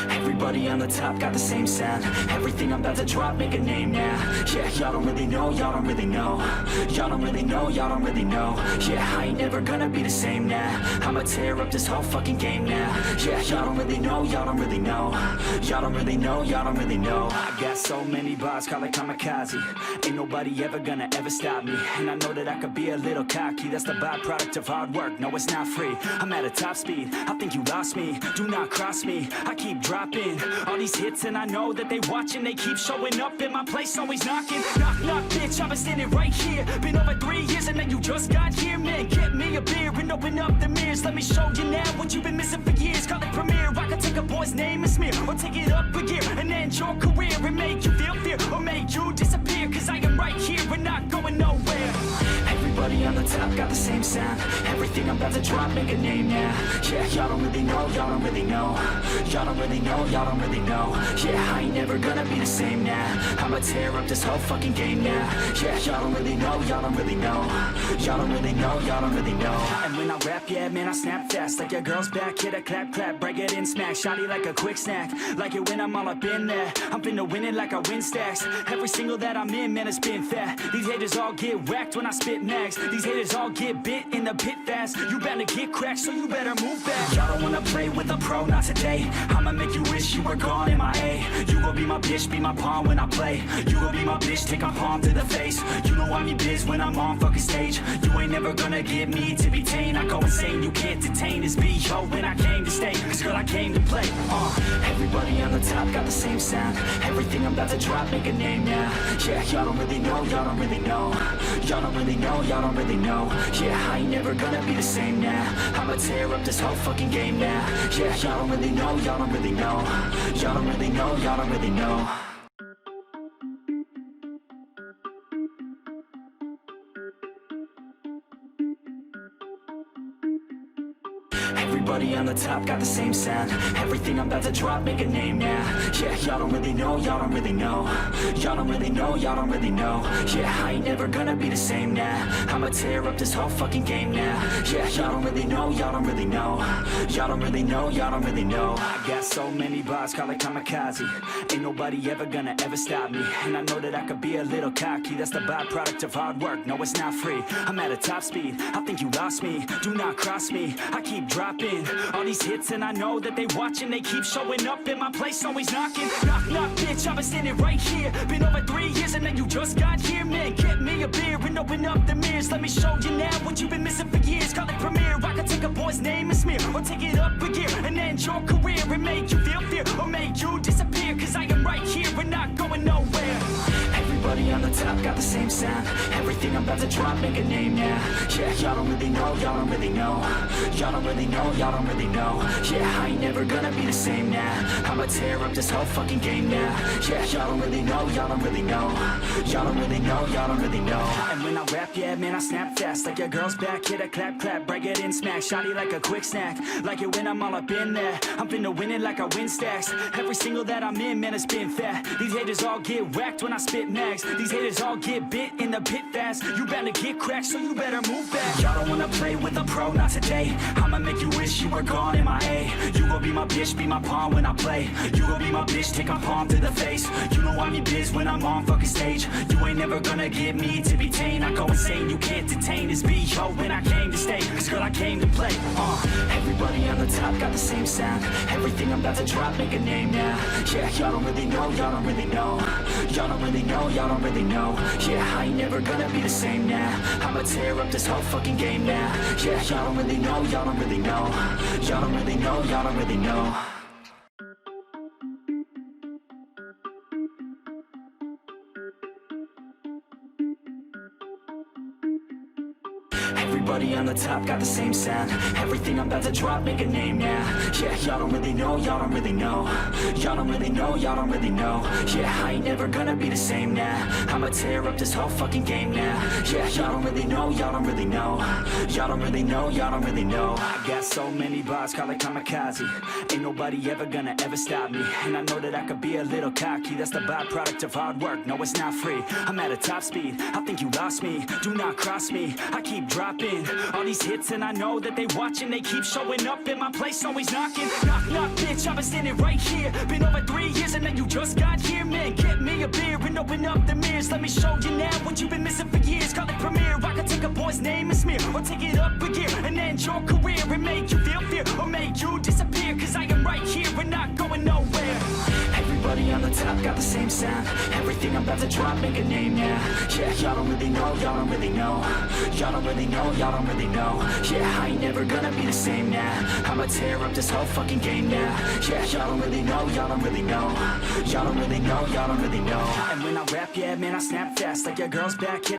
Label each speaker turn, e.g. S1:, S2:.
S1: Everybody on the top got the same sound. Everything I'm about to drop, make a name now. Yeah, y'all don't really know, y'all don't really know. Y'all don't really know, y'all don't really know. Yeah, I ain't never gonna be the same now. I'ma tear up this whole fucking game now. Yeah, y'all don't really know, y'all don't really know. Y'all don't really know, y'all don't really know. I got so many bars, call it kamikaze. Ain't nobody ever gonna ever stop me. And I know that I could be a little cocky. That's the byproduct of hard work, no it's not free. I'm at a top speed, I think you lost me. Do not cross me, I keep dropping all these hits and I know that they watching. They keep showing up in my place, always knocking. Knock, knock, bitch, I've been standing right here. Been over 3 years and then you just got here. Man, get me a beer and open up the mirrors. Let me show you now what you've been missing for years. Call it premiere, I can take a boy's name and smear, or take it up a gear and end your career and make you feel fear, or make you disappear. Cause I am right here, we're not going nowhere. Everybody on the top got the same sound. Everything I'm about to drop, make a name now. Yeah, y'all don't really know, y'all don't really know. Y'all don't really know, y'all don't really know. Yeah, I ain't never gonna be the same now. I'ma tear up this whole fucking game now. Yeah, y'all don't really know, y'all don't really know. Y'all don't really know, y'all don't really know. And when I rap, yeah, man, I snap fast. Like your girl's back, hit a clap, clap, break it in, smack. Shotty like a quick snack, like it when I'm all up in there. I'm finna win it like I win stacks. Every single that I'm in, man, it's been fat. These haters all get whacked when I spit max. These haters all get bit in the pit fast. You better get cracked, so you better move back. Y'all don't wanna play with a pro, not today. I'ma make you wish you were gone in my A. You gon' be my bitch, be my pawn when I play. You gon' be my bitch, take a palm to the face. You know I'm your biz when I'm on fucking stage. You ain't never gonna get me to be tame. I go insane, you can't detain this B.O. when I came to stay. Cause girl, I came to play. Everybody on the top got the same sound. Everything I'm about to drop, make a name now. Yeah, y'all don't really know, y'all don't really know. Y'all don't really know, y'all don't really know. Yeah, I ain't never gonna be the same now. I'ma tear up this whole fucking game now. Yeah, y'all don't really know, y'all don't really know. Y'all don't really know, y'all don't really know. Everybody on the top got the same sound. Everything I'm about to drop, make a name now. Yeah, y'all don't really know, y'all don't really know. Y'all don't really know, y'all don't really know. Yeah, I ain't never gonna be the same now. I'ma tear up this whole fucking game now. Yeah, y'all don't really know, y'all don't really know. Y'all don't really know, y'all don't really know. I got so many bars, call it kamikaze. Ain't nobody ever gonna ever stop me. And I know that I could be a little cocky. That's the byproduct of hard work, no it's not free. I'm at a top speed, I think you lost me. Do not cross me, I keep dropping all these hits and I know that they watching. They keep showing up in my place, always knocking. Knock, knock, bitch, I've been standing right here. Been over 3 years and then you just got here. Man, get me a beer and open up the mirrors. Let me show you now what you've been missing for years. Call it premiere, I can take a boy's name and smear, or take it up a gear and end your career and make you feel fear, or make you disappear. Cause I am right here, we're not going nowhere. Everybody on the top got the same sound. Everything I'm about to drop, make a name now. Yeah, y'all don't really know, y'all don't really know. Y'all don't really know, y'all don't really know. Yeah, I ain't never gonna be the same now. I'ma tear up this whole fucking game now. Yeah, y'all don't really know, y'all don't really know. Y'all don't really know, y'all don't really know. And when I rap, yeah, man, I snap fast. Like your girl's back, hit a clap, clap, break it in, smack. Shotty like a quick snack, like it when I'm all up in there. I'm finna win it like I win stacks. Every single that I'm in, man, it's been fat. These haters all get whacked when I spit max. These haters all get bit in the pit fast. You better get cracked, so you better move back. Y'all don't wanna play with a pro, not today. I'ma make you wish you were gone in my A. You gon' be my bitch, be my pawn when I play. You gon' be my bitch, take a palm to the face. You know I'm your biz when I'm on fucking stage. You ain't never gonna get me to be tame. I go insane, you can't detain this B.O. when I came to stay. Cause girl, I came to play. Everybody on the top got the same sound. Everything I'm about to drop, make a name now. Yeah, y'all don't really know, y'all don't really know. Y'all don't really know, y'all don't really know. Yeah, I ain't never gonna be the same now. I'ma tear up this whole fucking game now. Yeah, y'all don't really know, y'all don't really know. Y'all don't really know, y'all don't really know. Everybody on the top got the same sound. Everything I'm about to drop, make a name now. Yeah, y'all don't really know, y'all don't really know. Y'all don't really know, y'all don't really know. Yeah, I ain't never gonna be the same now. I'ma tear up this whole fucking game now. Yeah, y'all don't really know, y'all don't really know. Y'all don't really know, y'all don't really know. I got so many bars, call it kamikaze. Ain't nobody ever gonna ever stop me. And I know that I could be a little cocky. That's the byproduct of hard work, no it's not free. I'm at a top speed, I think you lost me. Do not cross me, I keep dropping all these hits and I know that they watching. They keep showing up in my place, always knocking. Knock, knock, bitch, I've been standing right here. Been over 3 years and then you just got here. Man, get me a beer and open up the mirrors. Let me show you now what you've been missing for years. Call it premiere, I could take a boy's name and smear, or take it up a gear and end your career and make you feel fear, or make you disappear. Cause I am right here and not going nowhere. Everybody on the top got the same sound. Everything I'm about to drop, make a name now. Yeah, y'all don't really know, y'all don't really know. Y'all don't really know, y'all don't really know. Yeah, I ain't never gonna be the same now. I'ma tear up this whole fucking game now. Yeah, y'all don't really know, y'all don't really know. Y'all don't really know, y'all don't really know. And when I rap, yeah, man, I snap fast. Like your girl's back, yeah.